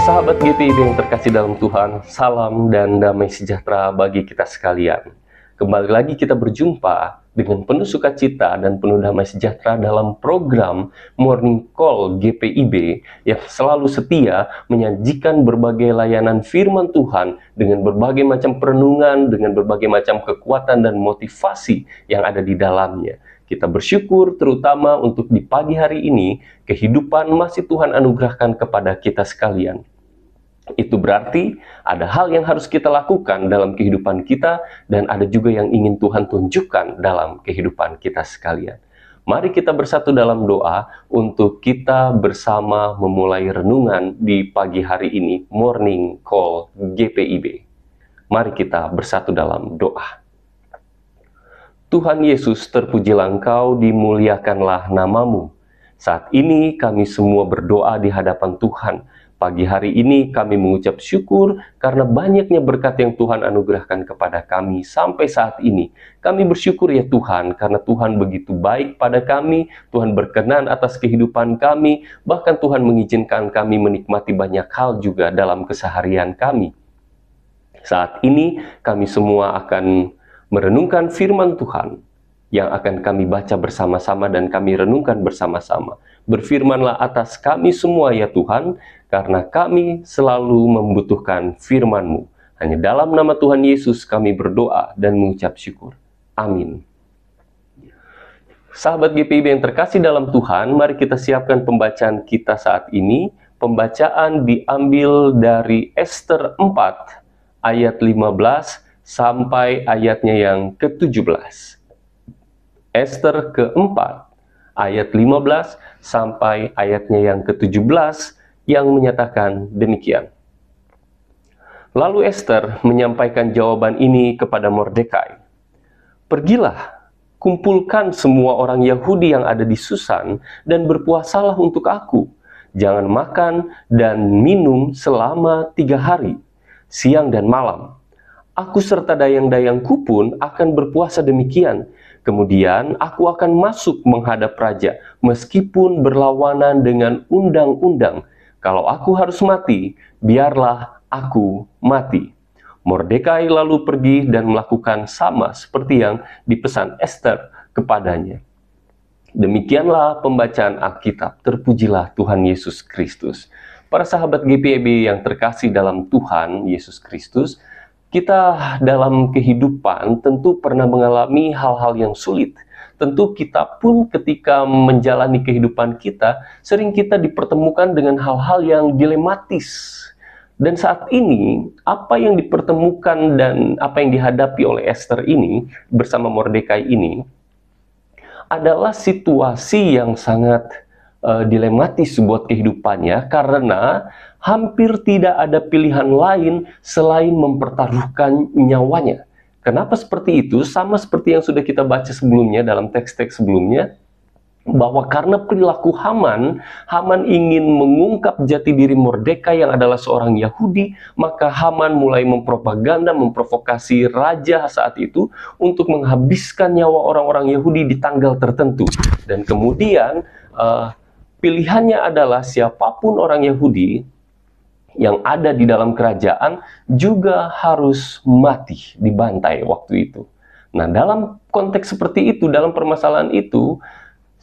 Sahabat GPIB yang terkasih dalam Tuhan, salam dan damai sejahtera bagi kita sekalian. Kembali lagi kita berjumpa dengan penuh sukacita dan penuh damai sejahtera dalam program Morning Call GPIB yang selalu setia menyajikan berbagai layanan firman Tuhan dengan berbagai macam perenungan, dengan berbagai macam kekuatan dan motivasi yang ada di dalamnya. Kita bersyukur terutama untuk di pagi hari ini, kehidupan masih Tuhan anugerahkan kepada kita sekalian. Itu berarti ada hal yang harus kita lakukan dalam kehidupan kita dan ada juga yang ingin Tuhan tunjukkan dalam kehidupan kita sekalian. Mari kita bersatu dalam doa untuk kita bersama memulai renungan di pagi hari ini, Morning Call GPIB. Mari kita bersatu dalam doa. Tuhan Yesus, terpujilah Engkau, dimuliakanlah namamu. Saat ini kami semua berdoa di hadapan Tuhan. Pagi hari ini kami mengucap syukur karena banyaknya berkat yang Tuhan anugerahkan kepada kami sampai saat ini. Kami bersyukur ya Tuhan, karena Tuhan begitu baik pada kami, Tuhan berkenan atas kehidupan kami, bahkan Tuhan mengizinkan kami menikmati banyak hal juga dalam keseharian kami. Saat ini kami semua akan merenungkan firman Tuhan yang akan kami baca bersama-sama dan kami renungkan bersama-sama. Berfirmanlah atas kami semua ya Tuhan, karena kami selalu membutuhkan firman-Mu. Hanya dalam nama Tuhan Yesus kami berdoa dan mengucap syukur. Amin. Sahabat GPIB yang terkasih dalam Tuhan, mari kita siapkan pembacaan kita saat ini. Pembacaan diambil dari Ester 4 ayat 15 sampai ayatnya yang ke-17. Ester keempat ayat 15 sampai ayatnya yang ke-17 yang menyatakan demikian. Lalu Ester menyampaikan jawaban ini kepada Mordekai. Pergilah, kumpulkan semua orang Yahudi yang ada di Susan dan berpuasalah untuk aku. Jangan makan dan minum selama 3 hari, siang dan malam. Aku serta dayang-dayangku pun akan berpuasa demikian. Kemudian aku akan masuk menghadap raja, meskipun berlawanan dengan undang-undang. Kalau aku harus mati, biarlah aku mati. Mordekai lalu pergi dan melakukan sama seperti yang dipesan Ester kepadanya. Demikianlah pembacaan Alkitab. Terpujilah Tuhan Yesus Kristus. Para sahabat GPIB yang terkasih dalam Tuhan Yesus Kristus, kita dalam kehidupan tentu pernah mengalami hal-hal yang sulit. Tentu kita pun ketika menjalani kehidupan kita, sering kita dipertemukan dengan hal-hal yang dilematis. Dan saat ini, apa yang dipertemukan dan apa yang dihadapi oleh Ester ini, bersama Mordekai ini, adalah situasi yang sangat dilematis buat kehidupannya, karena hampir tidak ada pilihan lain selain mempertaruhkan nyawanya. Kenapa seperti itu? Sama seperti yang sudah kita baca sebelumnya dalam teks-teks sebelumnya, bahwa karena perilaku Haman ingin mengungkap jati diri Mordekai yang adalah seorang Yahudi, maka Haman mulai mempropaganda, memprovokasi raja saat itu untuk menghabiskan nyawa orang-orang Yahudi di tanggal tertentu. Dan kemudian pilihannya adalah siapapun orang Yahudi yang ada di dalam kerajaan juga harus mati, dibantai waktu itu. Nah, dalam konteks seperti itu, dalam permasalahan itu,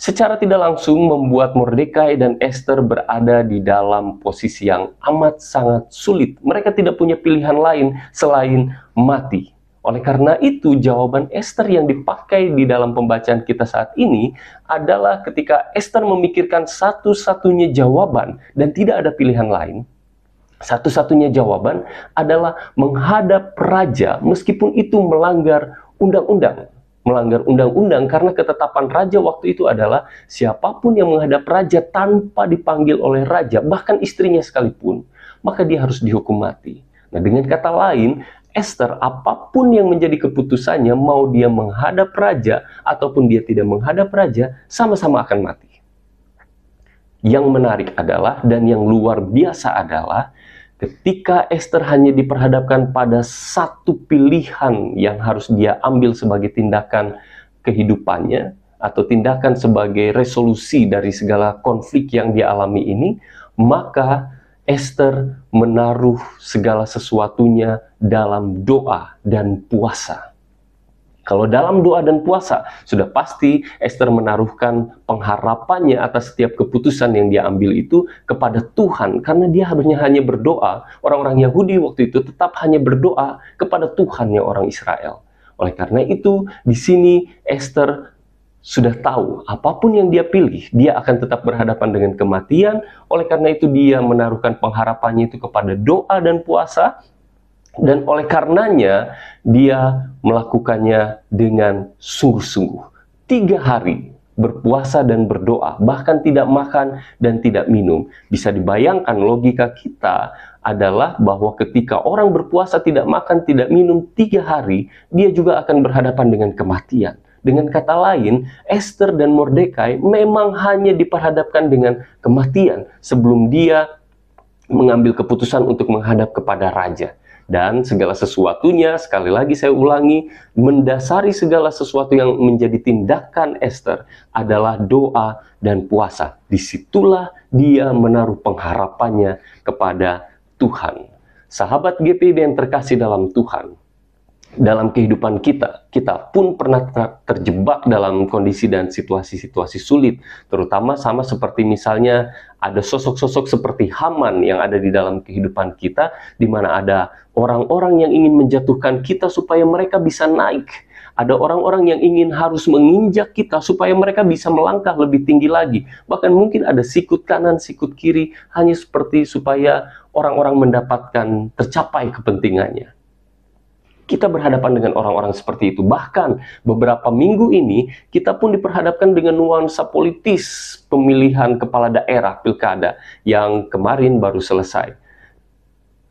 secara tidak langsung membuat Mordekai dan Ester berada di dalam posisi yang amat sangat sulit. Mereka tidak punya pilihan lain selain mati. Oleh karena itu, jawaban Ester yang dipakai di dalam pembacaan kita saat ini adalah ketika Ester memikirkan satu-satunya jawaban dan tidak ada pilihan lain. Satu-satunya jawaban adalah menghadap raja meskipun itu melanggar undang-undang. Melanggar undang-undang karena ketetapan raja waktu itu adalah siapapun yang menghadap raja tanpa dipanggil oleh raja, bahkan istrinya sekalipun, maka dia harus dihukum mati. Nah, dengan kata lain, Ester, apapun yang menjadi keputusannya, mau dia menghadap raja ataupun dia tidak menghadap raja, sama-sama akan mati. Yang menarik adalah, dan yang luar biasa adalah, ketika Ester hanya diperhadapkan pada satu pilihan yang harus dia ambil sebagai tindakan kehidupannya, atau tindakan sebagai resolusi dari segala konflik yang dia alami ini, maka Esther menaruh segala sesuatunya dalam doa dan puasa. Kalau dalam doa dan puasa, sudah pasti Esther menaruhkan pengharapannya atas setiap keputusan yang dia ambil itu kepada Tuhan. Karena dia hanya berdoa, orang-orang Yahudi waktu itu tetap hanya berdoa kepada Tuhannya orang Israel. Oleh karena itu, di sini Esther sudah tahu apapun yang dia pilih, dia akan tetap berhadapan dengan kematian. Oleh karena itu, dia menaruhkan pengharapannya itu kepada doa dan puasa. Dan oleh karenanya, dia melakukannya dengan sungguh-sungguh. 3 hari berpuasa dan berdoa, bahkan tidak makan dan tidak minum. Bisa dibayangkan logika kita adalah bahwa ketika orang berpuasa tidak makan, tidak minum 3 hari, dia juga akan berhadapan dengan kematian. Dengan kata lain, Esther dan Mordekai memang hanya diperhadapkan dengan kematian sebelum dia mengambil keputusan untuk menghadap kepada raja. Dan segala sesuatunya, sekali lagi saya ulangi, mendasari segala sesuatu yang menjadi tindakan Esther adalah doa dan puasa. Disitulah dia menaruh pengharapannya kepada Tuhan. Sahabat GPIB yang terkasih dalam Tuhan, dalam kehidupan kita pun pernah terjebak dalam kondisi dan situasi-situasi sulit, terutama sama seperti misalnya ada sosok-sosok seperti Haman yang ada di dalam kehidupan kita, di mana ada orang-orang yang ingin menjatuhkan kita supaya mereka bisa naik. Ada orang-orang yang ingin harus menginjak kita supaya mereka bisa melangkah lebih tinggi lagi. Bahkan mungkin ada sikut kanan, sikut kiri, hanya seperti supaya orang-orang mendapatkan tercapai kepentingannya. Kita berhadapan dengan orang-orang seperti itu. Bahkan beberapa minggu ini kita pun diperhadapkan dengan nuansa politis pemilihan kepala daerah pilkada yang kemarin baru selesai.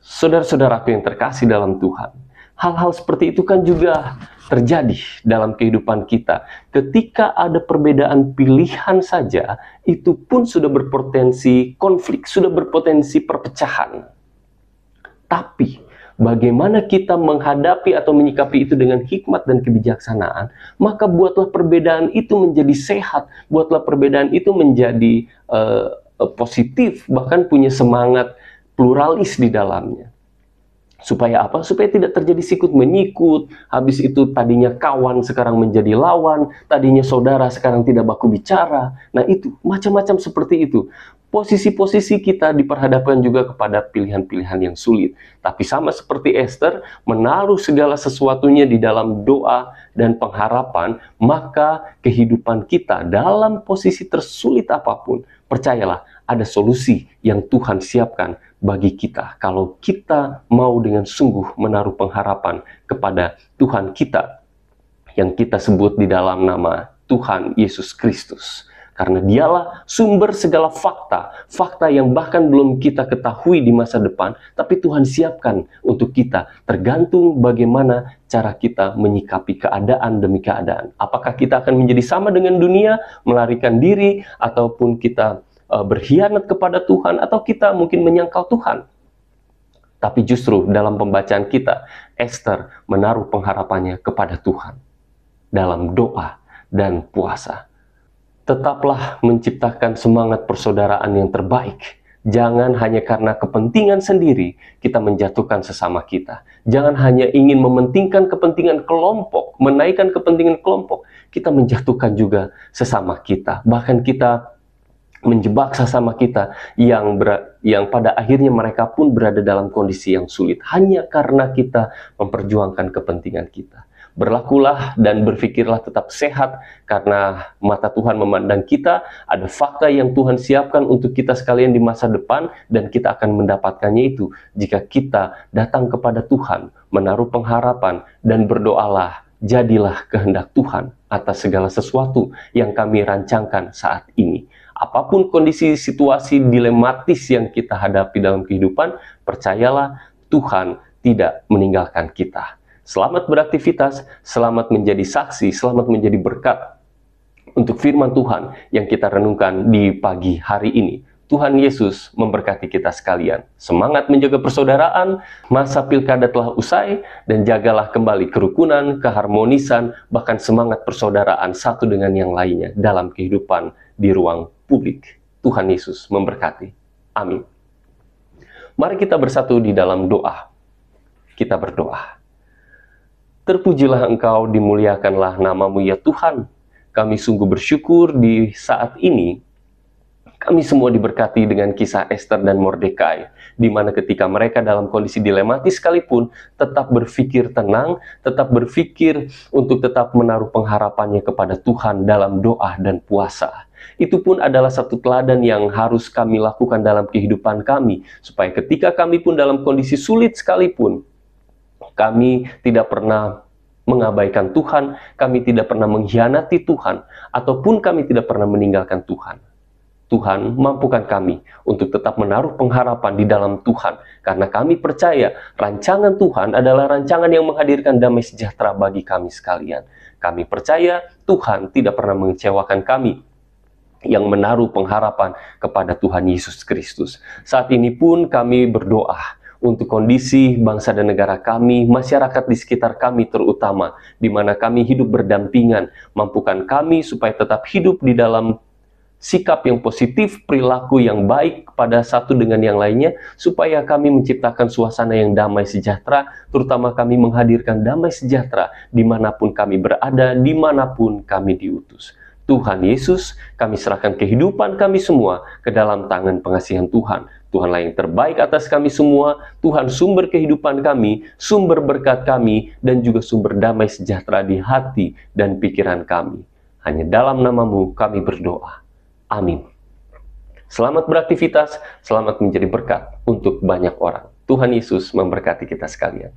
Saudara-saudaraku yang terkasih dalam Tuhan, hal-hal seperti itu kan juga terjadi dalam kehidupan kita. Ketika ada perbedaan pilihan saja, itu pun sudah berpotensi konflik, sudah berpotensi perpecahan. Tapi bagaimana kita menghadapi atau menyikapi itu dengan hikmat dan kebijaksanaan, maka buatlah perbedaan itu menjadi sehat, buatlah perbedaan itu menjadi positif, bahkan punya semangat pluralis di dalamnya. Supaya apa? Supaya tidak terjadi sikut menyikut, habis itu tadinya kawan sekarang menjadi lawan, tadinya saudara sekarang tidak baku bicara. Nah itu, macam-macam seperti itu. Posisi-posisi kita diperhadapkan juga kepada pilihan-pilihan yang sulit. Tapi sama seperti Esther, menaruh segala sesuatunya di dalam doa dan pengharapan, maka kehidupan kita dalam posisi tersulit apapun, percayalah, ada solusi yang Tuhan siapkan bagi kita. Kalau kita mau dengan sungguh menaruh pengharapan kepada Tuhan kita, yang kita sebut di dalam nama Tuhan Yesus Kristus. Karena dialah sumber segala fakta, fakta yang bahkan belum kita ketahui di masa depan, tapi Tuhan siapkan untuk kita, tergantung bagaimana cara kita menyikapi keadaan demi keadaan. Apakah kita akan menjadi sama dengan dunia, melarikan diri, ataupun kita berkhianat kepada Tuhan, atau kita mungkin menyangkal Tuhan. Tapi justru dalam pembacaan kita, Esther menaruh pengharapannya kepada Tuhan dalam doa dan puasa. Tetaplah menciptakan semangat persaudaraan yang terbaik. Jangan hanya karena kepentingan sendiri kita menjatuhkan sesama kita. Jangan hanya ingin mementingkan kepentingan kelompok, menaikkan kepentingan kelompok, kita menjatuhkan juga sesama kita. Bahkan kita menjebak sesama kita yang pada akhirnya mereka pun berada dalam kondisi yang sulit hanya karena kita memperjuangkan kepentingan kita. Berlakulah dan berpikirlah tetap sehat, karena mata Tuhan memandang kita, ada fakta yang Tuhan siapkan untuk kita sekalian di masa depan, dan kita akan mendapatkannya itu jika kita datang kepada Tuhan, menaruh pengharapan, dan berdoalah, jadilah kehendak Tuhan atas segala sesuatu yang kami rancangkan saat ini. Apapun kondisi situasi dilematis yang kita hadapi dalam kehidupan, percayalah Tuhan tidak meninggalkan kita. Selamat beraktivitas, selamat menjadi saksi, selamat menjadi berkat untuk firman Tuhan yang kita renungkan di pagi hari ini. Tuhan Yesus memberkati kita sekalian. Semangat menjaga persaudaraan, masa pilkada telah usai, dan jagalah kembali kerukunan, keharmonisan, bahkan semangat persaudaraan satu dengan yang lainnya dalam kehidupan di ruang publik. Tuhan Yesus memberkati. Amin. Mari kita bersatu di dalam doa. Kita berdoa. Terpujilah Engkau, dimuliakanlah nama-Mu ya Tuhan. Kami sungguh bersyukur di saat ini kami semua diberkati dengan kisah Esther dan Mordekai, di mana ketika mereka dalam kondisi dilematis sekalipun, tetap berpikir tenang, tetap berpikir untuk tetap menaruh pengharapannya kepada Tuhan dalam doa dan puasa. Itu pun adalah satu teladan yang harus kami lakukan dalam kehidupan kami, supaya ketika kami pun dalam kondisi sulit sekalipun, kami tidak pernah mengabaikan Tuhan, kami tidak pernah mengkhianati Tuhan, ataupun kami tidak pernah meninggalkan Tuhan. Tuhan, mampukan kami untuk tetap menaruh pengharapan di dalam Tuhan, karena kami percaya rancangan Tuhan adalah rancangan yang menghadirkan damai sejahtera bagi kami sekalian. Kami percaya Tuhan tidak pernah mengecewakan kami yang menaruh pengharapan kepada Tuhan Yesus Kristus. Saat ini pun kami berdoa untuk kondisi bangsa dan negara kami, masyarakat di sekitar kami terutama, di mana kami hidup berdampingan. Mampukan kami supaya tetap hidup di dalam sikap yang positif, perilaku yang baik kepada satu dengan yang lainnya, supaya kami menciptakan suasana yang damai sejahtera, terutama kami menghadirkan damai sejahtera dimanapun kami berada, dimanapun kami diutus. Tuhan Yesus, kami serahkan kehidupan kami semua ke dalam tangan pengasihan Tuhan. Tuhanlah yang terbaik atas kami semua, Tuhan sumber kehidupan kami, sumber berkat kami, dan juga sumber damai sejahtera di hati dan pikiran kami. Hanya dalam nama-Mu kami berdoa. Amin. Selamat beraktivitas, selamat menjadi berkat untuk banyak orang. Tuhan Yesus memberkati kita sekalian.